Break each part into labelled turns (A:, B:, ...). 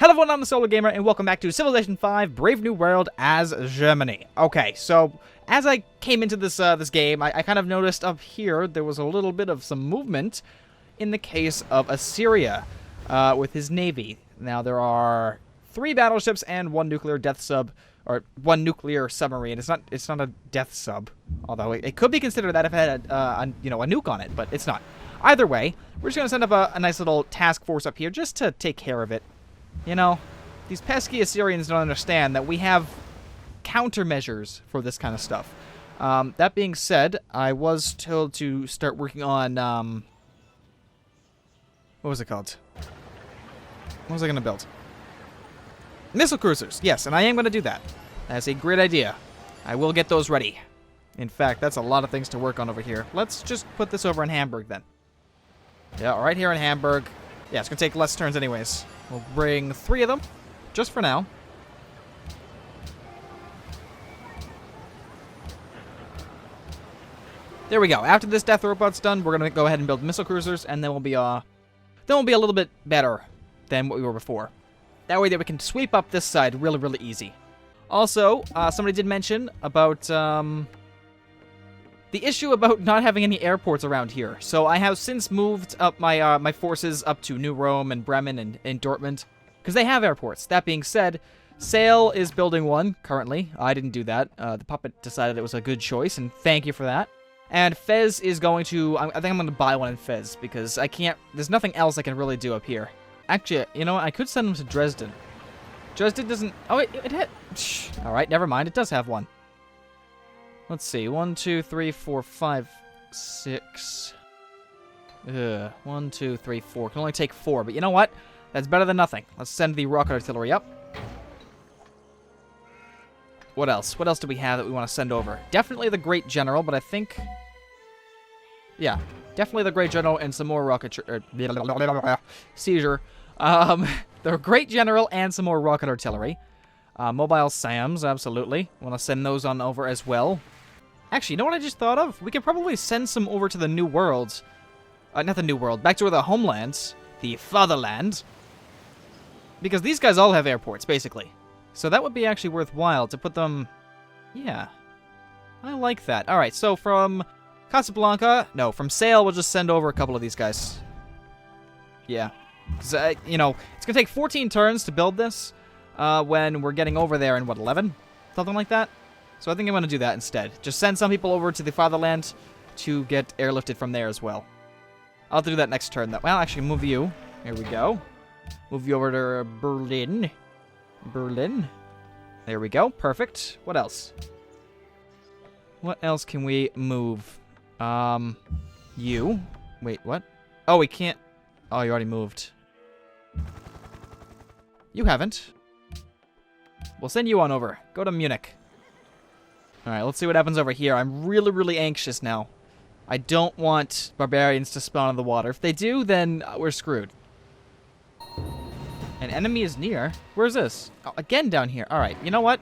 A: Hello everyone, I'm the Solo Gamer, and welcome back to Civilization 5 Brave New World as Germany. Okay, so as I came into this game, I kind of noticed up here there was a little bit of some movement in the case of Assyria with his navy. Now there are 3 battleships and 1 nuclear death sub, or 1 nuclear submarine. It's not a death sub, although it could be considered that if it had a nuke on it, but it's not. Either way, we're just gonna send up a nice little task force up here just to take care of it. You know, these pesky Assyrians don't understand that we have countermeasures for this kind of stuff. That being said, I was told to start working on, what was it called? What was I going to build? Missile cruisers, yes, and I am going to do that. That's a great idea. I will get those ready. In fact, that's a lot of things to work on over here. Let's just put this over in Hamburg, then. Yeah, right here in Hamburg. Yeah, it's going to take less turns anyways. We'll bring 3 of them, just for now. There we go. After this death robot's done, we're going to go ahead and build missile cruisers, and then we'll be a little bit better than what we were before. That way that we can sweep up this side really, really easy. Also, somebody did mention about the issue about not having any airports around here. So I have since moved up my my forces up to New Rome and Bremen and Dortmund, because they have airports. That being said, Sail is building one currently. I didn't do that. The puppet decided it was a good choice, and thank you for that. And Fez is going to... I think I'm going to buy one in Fez, because I can't... There's nothing else I can really do up here. Actually, you know what? I could send them to Dresden. Dresden doesn't... Oh, it hit... Alright, never mind. It does have one. Let's see. 1, 2, 3, 4, 5, 6. 1, 2, 3, 4. Can only take 4, but you know what? That's better than nothing. Let's send the rocket artillery up. What else? What else do we have that we want to send over? Definitely the Great General, but I think... Yeah, definitely the Great General and some more rocket... Seizure. The Great General and some more rocket artillery. Mobile SAMs, absolutely. Want to send those on over as well. Actually, you know what I just thought of? We could probably send some over to the New World. Not the New World. Back to the homelands. The Fatherland. Because these guys all have airports, basically. So that would be actually worthwhile to put them... Yeah. I like that. Alright, so from Casablanca... No, from Sail, we'll just send over a couple of these guys. Yeah. Because, you know, it's going to take 14 turns to build this. When we're getting over there in, what, 11? Something like that? So I think I'm going to do that instead. Just send some people over to the Fatherland to get airlifted from there as well. I'll have to do that next turn, though. Well, actually, move you. Here we go. Move you over to Berlin. Berlin. There we go. Perfect. What else? What else can we move? You. Wait, what? Oh, we can't. Oh, you already moved. You haven't. We'll send you on over. Go to Munich. Alright, let's see what happens over here. I'm really, really anxious now. I don't want barbarians to spawn in the water. If they do, then we're screwed. An enemy is near. Where's this? Oh, again down here. Alright, you know what?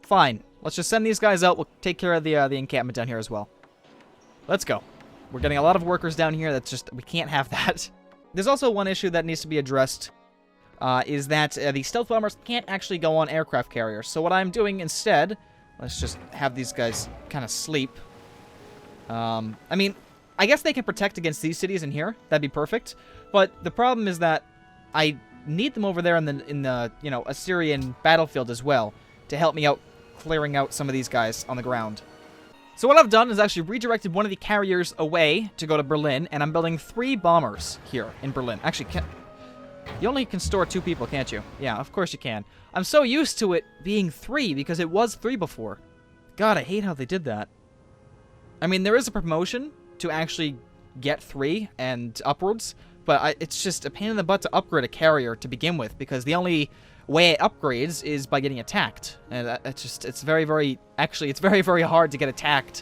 A: Fine. Let's just send these guys out. We'll take care of the encampment down here as well. Let's go. We're getting a lot of workers down here. That's just... We can't have that. There's also one issue that needs to be addressed. Is that the stealth bombers can't actually go on aircraft carriers. So what I'm doing instead, let's just have these guys kind of sleep. I mean, I guess they can protect against these cities in here. That'd be perfect. But the problem is that I need them over there in the you know, Assyrian battlefield as well to help me out clearing out some of these guys on the ground. So what I've done is actually redirected one of the carriers away to go to Berlin, and I'm building 3 bombers here in Berlin. Actually, you only can store 2 people, can't you? Yeah, of course you can. I'm so used to it being 3 because it was 3 before. God, I hate how they did that. I mean, there is a promotion to actually get 3 and upwards, but it's just a pain in the butt to upgrade a carrier to begin with, because the only way it upgrades is by getting attacked. And it's very, very... Actually, it's very, very hard to get attacked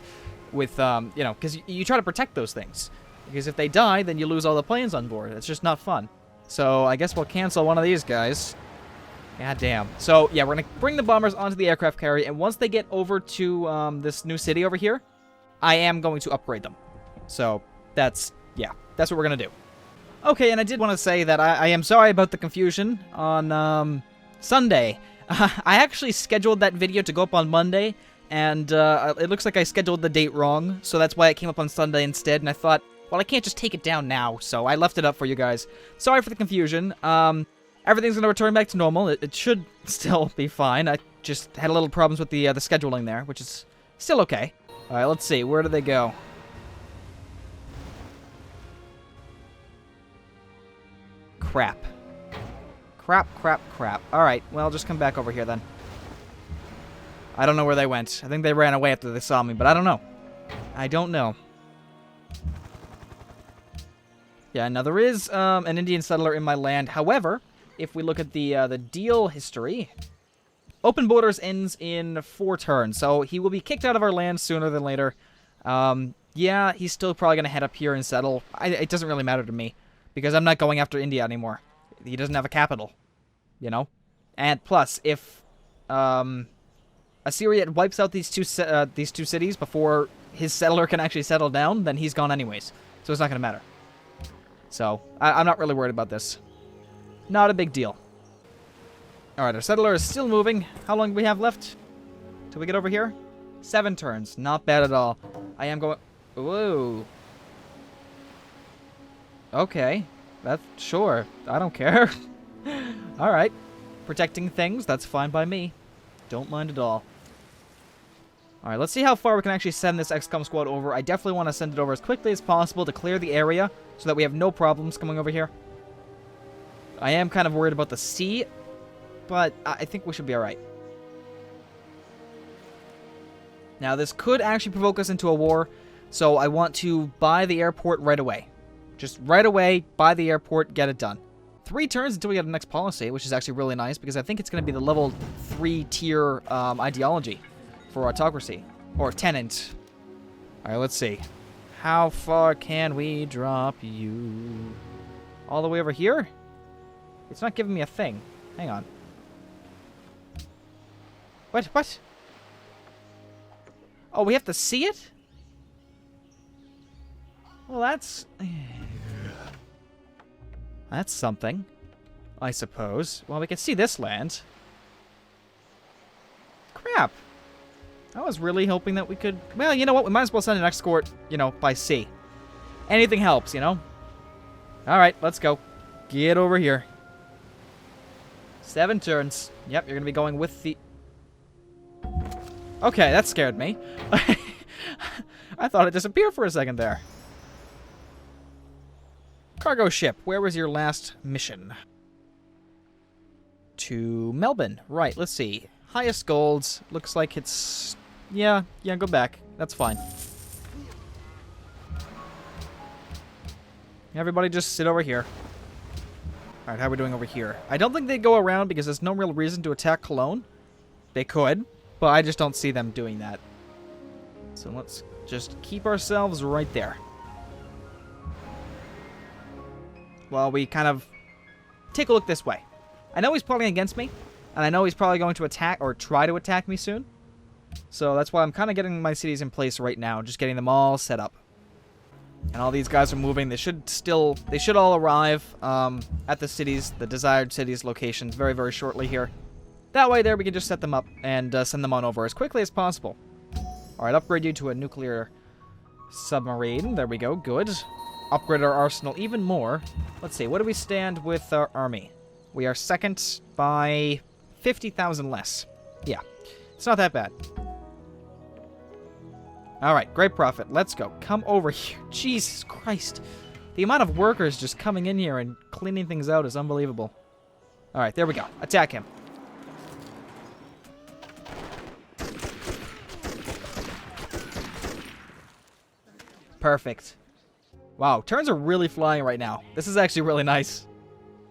A: with, you know, because you try to protect those things. Because if they die, then you lose all the planes on board. It's just not fun. So I guess we'll cancel one of these guys. God damn. So, yeah, we're going to bring the bombers onto the aircraft carrier, and once they get over to this new city over here, I am going to upgrade them. So, that's what we're going to do. Okay, and I did want to say that I am sorry about the confusion on Sunday. I actually scheduled that video to go up on Monday, and it looks like I scheduled the date wrong, so that's why it came up on Sunday instead, and I thought, well, I can't just take it down now, so I left it up for you guys. Sorry for the confusion. Everything's going to return back to normal. It should still be fine. I just had a little problems with the scheduling there, which is still okay. All right, let's see. Where do they go? Crap. Crap. Alright, well, just come back over here then. I don't know where they went. I think they ran away after they saw me, but I don't know. I don't know. Yeah, now there is an Indian settler in my land. However, if we look at the deal history, open borders ends in 4 turns, so he will be kicked out of our land sooner than later. Yeah, he's still probably going to head up here and settle. It doesn't really matter to me, because I'm not going after India anymore. He doesn't have a capital, you know? And plus, if Assyria wipes out these two cities before his settler can actually settle down, then he's gone anyways. So it's not going to matter. So, I'm not really worried about this. Not a big deal. Alright, our settler is still moving. How long do we have left till we get over here? 7 turns. Not bad at all. I am going... Whoa. Okay. That's... Sure. I don't care. Alright. Protecting things. That's fine by me. Don't mind at all. Alright, let's see how far we can actually send this XCOM squad over. I definitely want to send it over as quickly as possible to clear the area so that we have no problems coming over here. I am kind of worried about the sea, but I think we should be alright. Now, this could actually provoke us into a war, so I want to buy the airport right away. Just right away, buy the airport, get it done. 3 turns until we get the next policy, which is actually really nice, because I think it's going to be the level 3 tier ideology for autocracy, or tenant. Alright, let's see. How far can we drop you? All the way over here? It's not giving me a thing. Hang on. What? Oh, we have to see it? Well, that's something, I suppose. Well, we can see this land. Crap. I was really hoping that we could... Well, you know what? We might as well send an escort, you know, by sea. Anything helps, you know? Alright, let's go. Get over here. 7 turns. Yep, you're going to be going with the... Okay, that scared me. I thought it disappeared for a second there. Cargo ship, where was your last mission? To Melbourne. Right, let's see. Highest golds. Looks like it's... Yeah, go back. That's fine. Everybody just sit over here. Alright, how are we doing over here? I don't think they go around because there's no real reason to attack Cologne. They could, but I just don't see them doing that. So let's just keep ourselves right there. Well, we kind of take a look this way. I know he's plotting against me, and I know he's probably going to attack or try to attack me soon. So that's why I'm kind of getting my cities in place right now, just getting them all set up. And all these guys are moving. They should all arrive at the desired cities locations very, very shortly here. That way there we can just set them up and send them on over as quickly as possible. Alright, upgrade you to a nuclear submarine. There we go, good. Upgrade our arsenal even more. Let's see, what do we stand with our army? We are second by 50,000 less. Yeah, it's not that bad. Alright, great profit. Let's go. Come over here. Jesus Christ. The amount of workers just coming in here and cleaning things out is unbelievable. Alright, there we go. Attack him. Perfect. Wow, turns are really flying right now. This is actually really nice.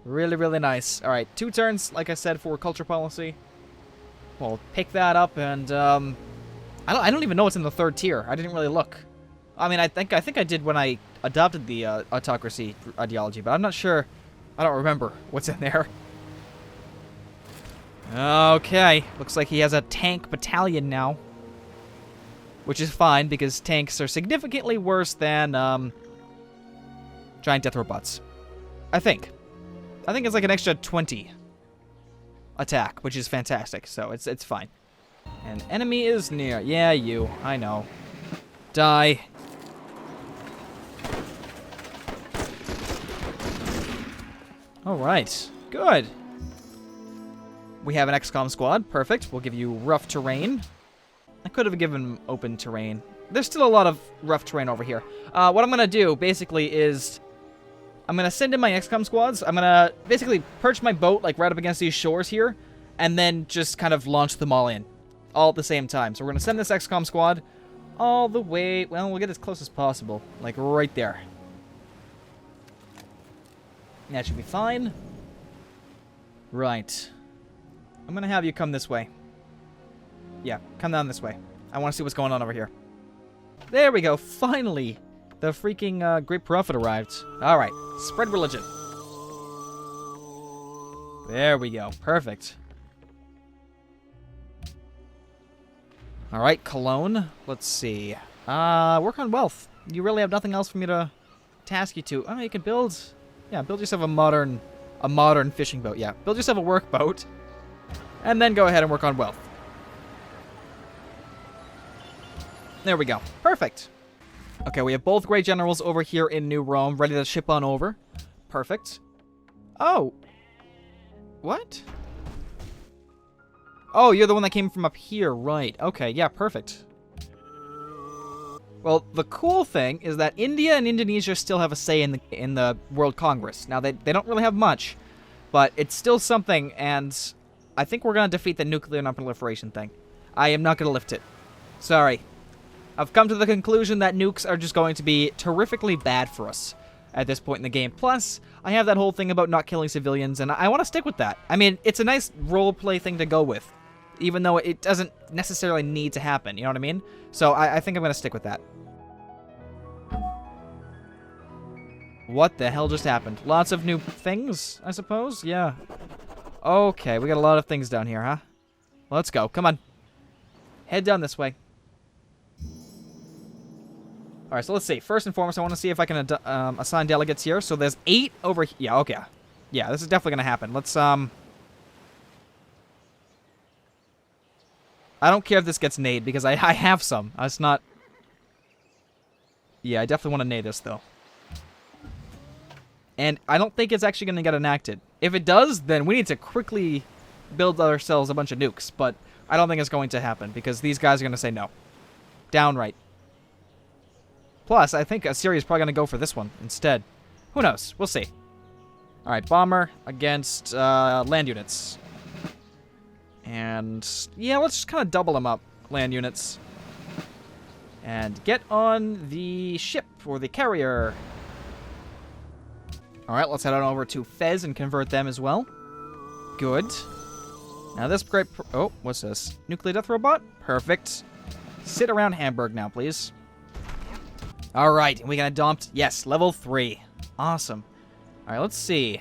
A: Really, really nice. Alright, 2 turns, like I said, for culture policy. We'll pick that up and, I don't even know what's in the 3rd tier. I didn't really look. I mean, I think I did when I adopted the autocracy ideology, but I'm not sure. I don't remember what's in there. Okay, looks like he has a tank battalion now, which is fine because tanks are significantly worse than giant death robots. I think it's like an extra 20 attack, which is fantastic. So it's fine. An enemy is near. Yeah, you. I know. Die. All right. Good. We have an XCOM squad. Perfect. We'll give you rough terrain. I could have given open terrain. There's still a lot of rough terrain over here. What I'm going to do, basically, is I'm going to send in my XCOM squads. I'm going to basically perch my boat, like, right up against these shores here, and then just kind of launch them all in, all at the same time. So we're going to send this XCOM squad all the way... Well, we'll get as close as possible, like, right there. That should be fine. Right. I'm going to have you come this way. Yeah, come down this way. I want to see what's going on over here. There we go. Finally, the freaking Great Prophet arrived. All right, spread religion. There we go. Perfect. All right, Cologne. Let's see. Work on wealth. You really have nothing else for me to task you to. Oh, you can build... Yeah, build yourself a modern fishing boat. Yeah, build yourself a work boat. And then go ahead and work on wealth. There we go. Perfect. Okay, we have both great generals over here in New Rome, ready to ship on over. Perfect. Oh. What? Oh, you're the one that came from up here. Right. Okay, yeah, perfect. Well, the cool thing is that India and Indonesia still have a say in the World Congress. Now, they don't really have much, but it's still something, and I think we're going to defeat the nuclear non-proliferation thing. I am not going to lift it. Sorry. I've come to the conclusion that nukes are just going to be terrifically bad for us at this point in the game. Plus, I have that whole thing about not killing civilians, and I want to stick with that. I mean, it's a nice role-play thing to go with, even though it doesn't necessarily need to happen, you know what I mean? So I think I'm going to stick with that. What the hell just happened? Lots of new things, I suppose? Yeah. Okay, we got a lot of things down here, huh? Let's go. Come on. Head down this way. Alright, so let's see. First and foremost, I want to see if I can assign delegates here. So there's 8 over here. Yeah, okay. Yeah, this is definitely going to happen. Let's, I don't care if this gets nade, because I have some. It's not... Yeah, I definitely want to nade this, though. And I don't think it's actually going to get enacted. If it does, then we need to quickly build ourselves a bunch of nukes. But I don't think it's going to happen, because these guys are going to say no. Downright. Plus, I think Assyria is probably going to go for this one instead. Who knows? We'll see. Alright, bomber against land units. And, yeah, let's just kind of double them up, land units. And get on the ship, or the carrier. Alright, let's head on over to Fez and convert them as well. Good. Now this great... Oh, what's this? Nuclear death robot? Perfect. Sit around Hamburg now, please. Alright, and we can adopt... Yes, level 3. Awesome. Alright, let's see.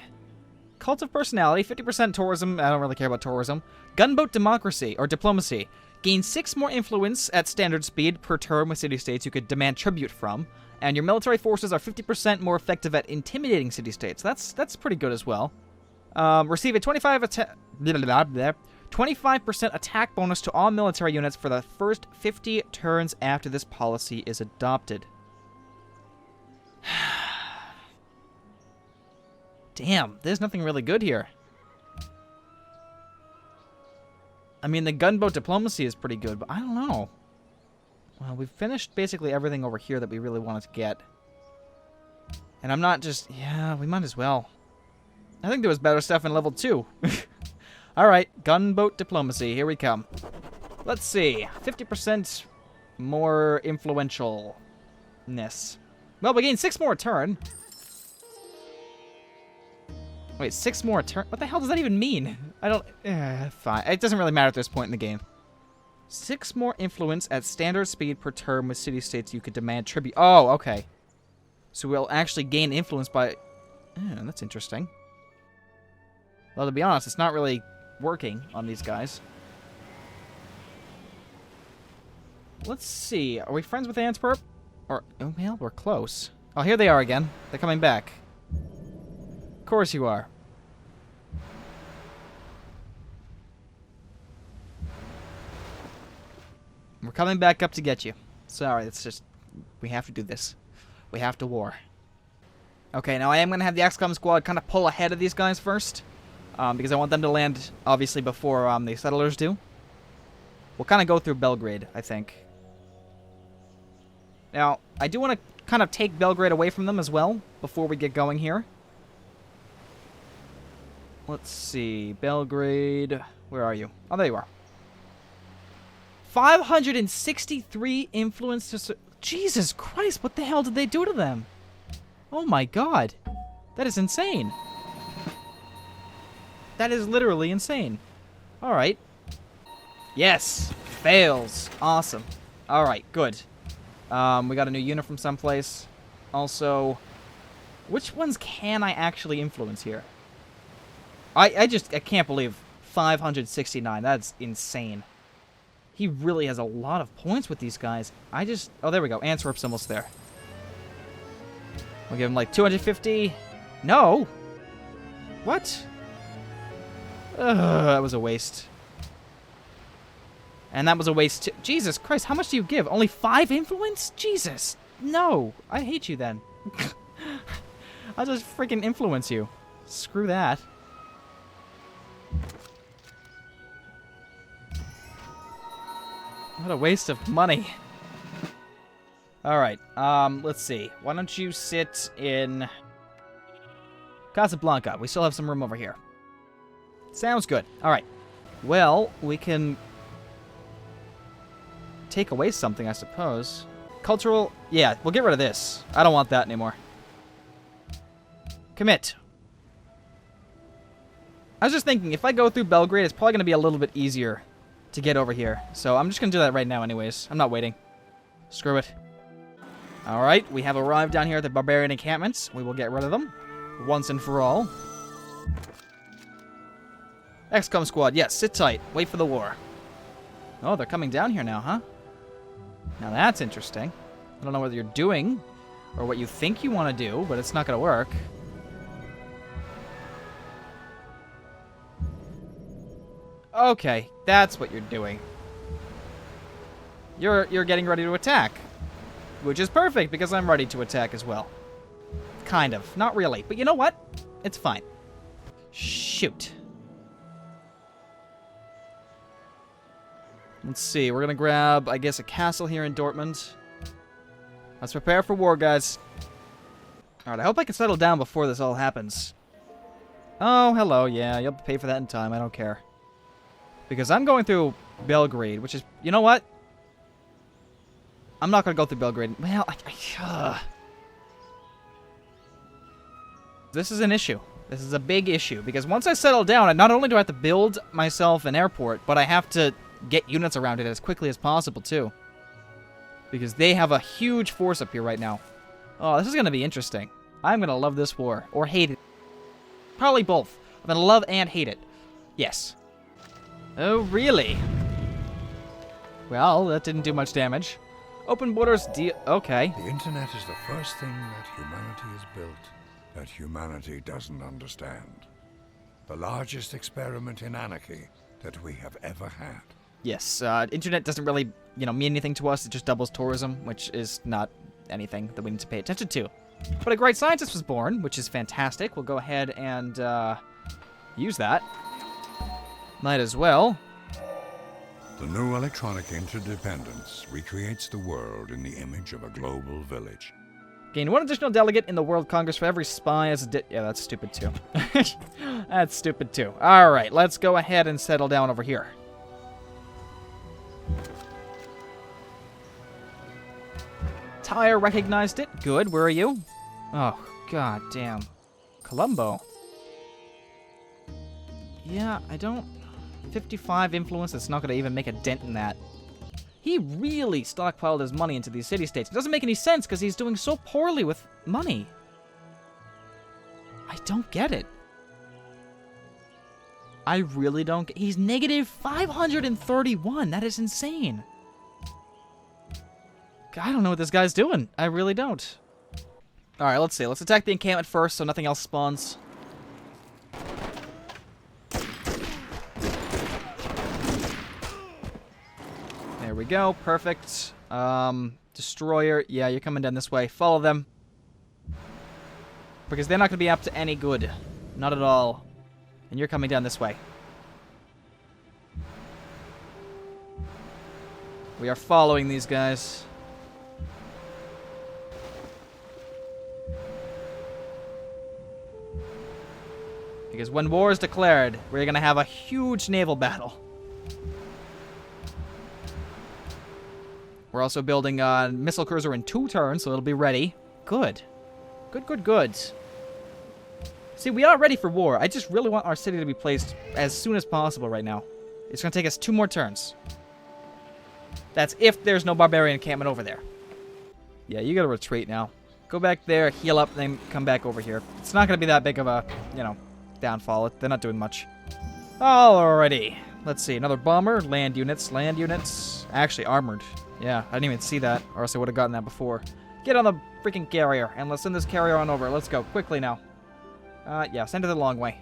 A: Cult of Personality, 50% tourism. I don't really care about tourism. Gunboat Democracy, or Diplomacy. Gain 6 more influence at standard speed per term with city-states you could demand tribute from. And your military forces are 50% more effective at intimidating city-states. That's pretty good as well. Receive a 25% attack bonus to all military units for the first 50 turns after this policy is adopted. Damn, there's nothing really good here. I mean, the gunboat diplomacy is pretty good, but I don't know. Well, we've finished basically everything over here that we really wanted to get. And I'm not just... Yeah, we might as well. I think there was better stuff in level 2. Alright, gunboat diplomacy. Here we come. Let's see. 50% more influentialness. Well, we gained 6 more a turn. Wait, 6 more a turn? What the hell does that even mean? I don't... fine. It doesn't really matter at this point in the game. 6 more influence at standard speed per term with city-states you could demand tribute. Oh, okay. So we'll actually gain influence by... that's interesting. Well, to be honest, it's not really working on these guys. Let's see. Are we friends with Antwerp? Or... Oh, well, we're close. Oh, here they are again. They're coming back. course you are. We're coming back up to get you. Sorry, it's just... We have to do this. We have to war. Okay, now I am going to have the XCOM squad kind of pull ahead of these guys first. Because I want them to land, obviously, before the settlers do. We'll kind of go through Belgrade, I think. Now, I do want to kind of take Belgrade away from them as well, before we get going here. Let's see. Belgrade... Where are you? Oh, there you are. 563 influence to... Jesus Christ, what the hell did they do to them? Oh my god. That is insane. That is literally insane. Alright. Yes. Fails. Awesome. Alright, good. We got a new unit from someplace. Also, which ones can I actually influence here? I can't believe 569. That's insane. He really has a lot of points with these guys. Oh, there we go. Antwerp's almost there. We'll give him like 250. No. What? That was a waste. And that was a waste too. Jesus Christ, how much do you give? Only 5 influence? Jesus. No. I hate you then. I'll just freaking influence you. Screw that. What a waste of money. Alright, let's see. Why don't you sit in Casablanca? We still have some room over here. Sounds good. Alright. Well, we can take away something, I suppose. Cultural... Yeah, we'll get rid of this. I don't want that anymore. Commit. I was just thinking, if I go through Belgrade, it's probably going to be a little bit easier to get over here. So I'm just going to do that right now anyways. I'm not waiting. Screw it. Alright, we have arrived down here at the barbarian encampments. We will get rid of them once and for all. XCOM squad, yes, sit tight. Wait for the war. Oh, they're coming down here now, huh? Now that's interesting. I don't know what you're doing or what you think you want to do, but it's not going to work. Okay, that's what you're doing. You're getting ready to attack. Which is perfect, because I'm ready to attack as well. Kind of. Not really. But you know what? It's fine. Shoot. Let's see. We're going to grab, I guess, a castle here in Dortmund. Let's prepare for war, guys. Alright, I hope I can settle down before this all happens. Oh, hello. Yeah, you'll pay for that in time. I don't care. Because I'm going through Belgrade, which is... You know what? I'm not going to go through Belgrade. Well, this is an issue. This is a big issue. Because once I settle down, not only do I have to build myself an airport, but I have to get units around it as quickly as possible, too. Because they have a huge force up here right now. Oh, this is going to be interesting. I'm going to love this war. Or hate it. Probably both. I'm going to love and hate it. Yes. Oh, really? Well, that didn't do much damage. Open borders, okay.
B: The internet is the first thing that humanity has built that humanity doesn't understand. The largest experiment in anarchy that we have ever had.
A: Yes, internet doesn't really, mean anything to us. It just doubles tourism, which is not anything that we need to pay attention to. But a great scientist was born, which is fantastic. We'll go ahead and use that. Might as well.
B: The new electronic interdependence recreates the world in the image of a global village.
A: Gain 1 additional delegate in the World Congress for every spy as a yeah, that's stupid too. That's stupid too. Alright, let's go ahead and settle down over here. Tyre recognized it. Good, where are you? Oh, god damn. Colombo. Yeah, I don't... 55 influence, that's not going to even make a dent in that. He really stockpiled his money into these city-states. It doesn't make any sense because he's doing so poorly with money. I don't get it. I really don't get... He's negative 531. That is insane. I don't know what this guy's doing. I really don't. Alright, let's see. Let's attack the encampment first so nothing else spawns. we go. Perfect. Destroyer. Yeah, you're coming down this way. Follow them. Because they're not going to be up to any good. Not at all. And you're coming down this way. We are following these guys. Because when war is declared, we're going to have a huge naval battle. We're also building a missile cruiser in 2 turns, so it'll be ready. Good. Good, good, good. See, we are ready for war. I just really want our city to be placed as soon as possible right now. It's going to take us 2 more turns. That's if there's no barbarian encampment over there. Yeah, you got to retreat now. Go back there, heal up, then come back over here. It's not going to be that big of a, you know, downfall. They're not doing much. Alrighty. Let's see. Another bomber. Land units. Land units. Actually, armored. Yeah, I didn't even see that, or else I would have gotten that before. Get on the freaking carrier, and let's send this carrier on over. Let's go. Quickly now. Yeah, send it the long way.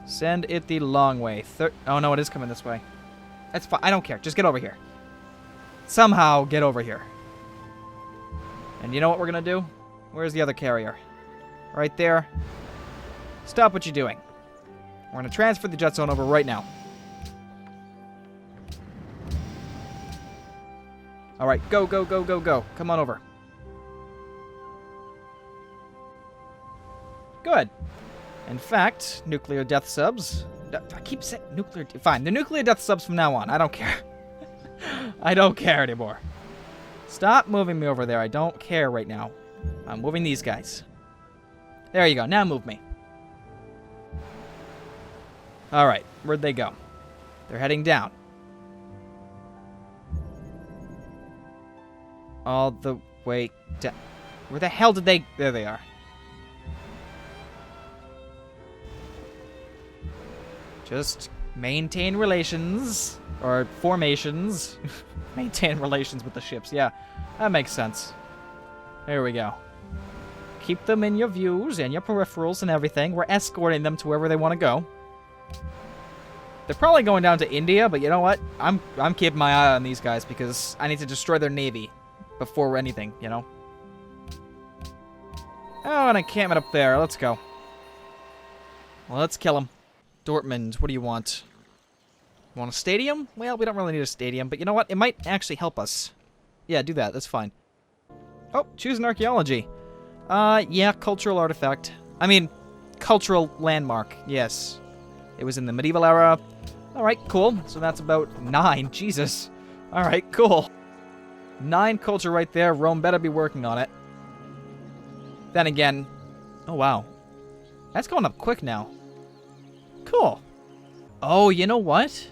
A: Send it the long way. Oh, no, it is coming this way. That's fine. I don't care. Just get over here. Somehow get over here. And you know what we're going to do? Where's the other carrier? Right there. Stop what you're doing. We're going to transfer the jet zone over right now. Alright, go, go, go, go, go. Come on over. Good. In fact, nuclear death subs. I keep saying nuclear. Fine, the nuclear death subs from now on. I don't care. I don't care anymore. Stop moving me over there. I don't care right now. I'm moving these guys. There you go. Now move me. Alright, where'd they go? They're heading down. All the way down. Where the hell did they... There they are. Just maintain relations. Or formations. Maintain relations with the ships. Yeah, that makes sense. There we go. Keep them in your views and your peripherals and everything. We're escorting them to wherever they want to go. They're probably going down to India, but you know what? I'm keeping my eye on these guys because I need to destroy their navy before anything, you know? Oh, an encampment up there. Let's go. Well, let's kill them. Dortmund, what do you want? You want a stadium? Well, we don't really need a stadium, but you know what? It might actually help us. Yeah, do that. That's fine. Oh, choose an archaeology. Yeah, cultural artifact. I mean, cultural landmark. Yes. It was in the medieval era. Alright, cool. So that's about 9. Jesus. Alright, cool. 9 culture right there. Rome better be working on it. Then again... Oh, wow. That's going up quick now. Cool. Oh, you know what?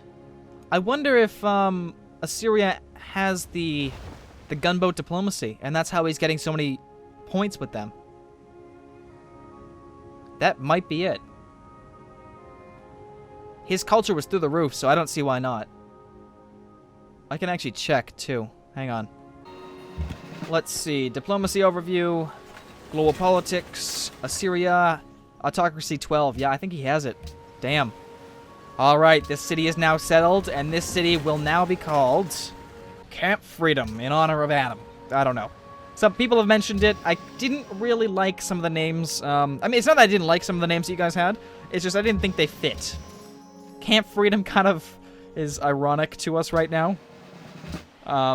A: I wonder if Assyria has the gunboat diplomacy, and that's how he's getting so many points with them. That might be it. His culture was through the roof, so I don't see why not. I can actually check, too. Hang on. Let's see. Diplomacy overview. Global politics. Assyria. Autocracy 12. Yeah, I think he has it. Damn. Alright, this city is now settled, and this city will now be called Camp Freedom in honor of Adam. I don't know. Some people have mentioned it. I didn't really like some of the names. I mean, it's not that I didn't like some of the names that you guys had. It's just I didn't think they fit. Camp Freedom kind of is ironic to us right now.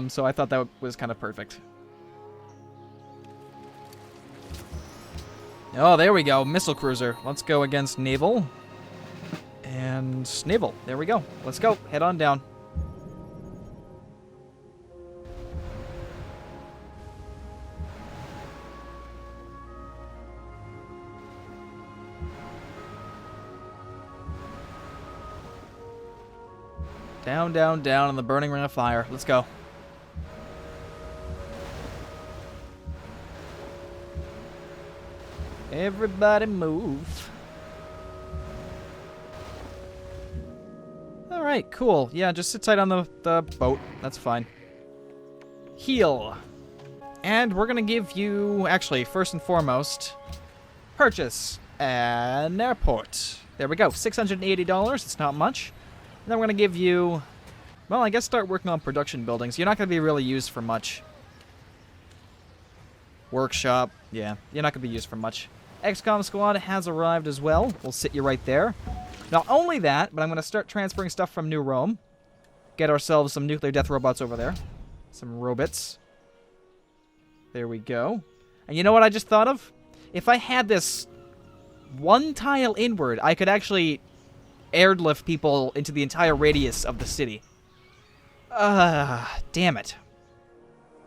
A: So I thought that was kind of perfect. Oh, there we go. Missile cruiser. Let's go against naval. And naval. There we go. Let's go. Head on down. Down, down, down in the burning ring of fire. Let's go. Everybody move. Alright, cool. Yeah, just sit tight on the boat. That's fine. Heal. And we're gonna give you, actually, first and foremost, purchase an airport. There we go. $680. It's not much. And then we're going to give you Well, I guess start working on production buildings. You're not going to be really used for much. Workshop. Yeah, you're not going to be used for much. XCOM squad has arrived as well. We'll sit you right there. Not only that, but I'm going to start transferring stuff from New Rome. Get ourselves some nuclear death robots over there. Some robots. There we go. And you know what I just thought of? If I had this one tile inward, I could actually airlift people into the entire radius of the city. Damn it.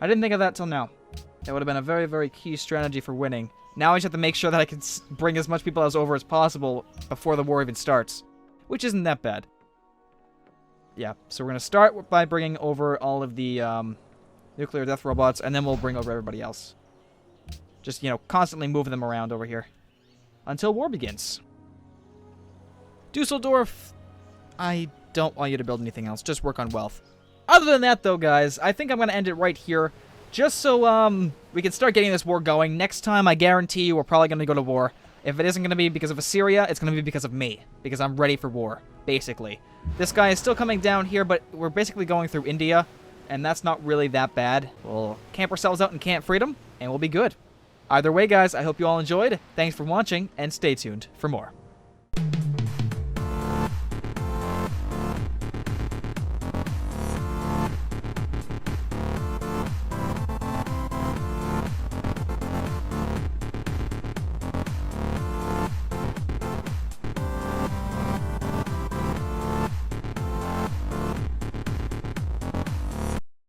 A: I didn't think of that till now. That would have been a very, very key strategy for winning. Now I just have to make sure that I can bring as much people over as possible before the war even starts. Which isn't that bad. Yeah, so we're going to start by bringing over all of the nuclear death robots, and then we'll bring over everybody else. Just, you know, constantly moving them around over here. Until war begins. Dusseldorf, I don't want you to build anything else. Just work on wealth. Other than that, though, guys, I think I'm going to end it right here. Just so we can start getting this war going. Next time, I guarantee you, we're probably going to go to war. If it isn't going to be because of Assyria, it's going to be because of me. Because I'm ready for war, basically. This guy is still coming down here, but we're basically going through India. And that's not really that bad. We'll camp ourselves out in Camp Freedom, and we'll be good. Either way, guys, I hope you all enjoyed. Thanks for watching, and stay tuned for more.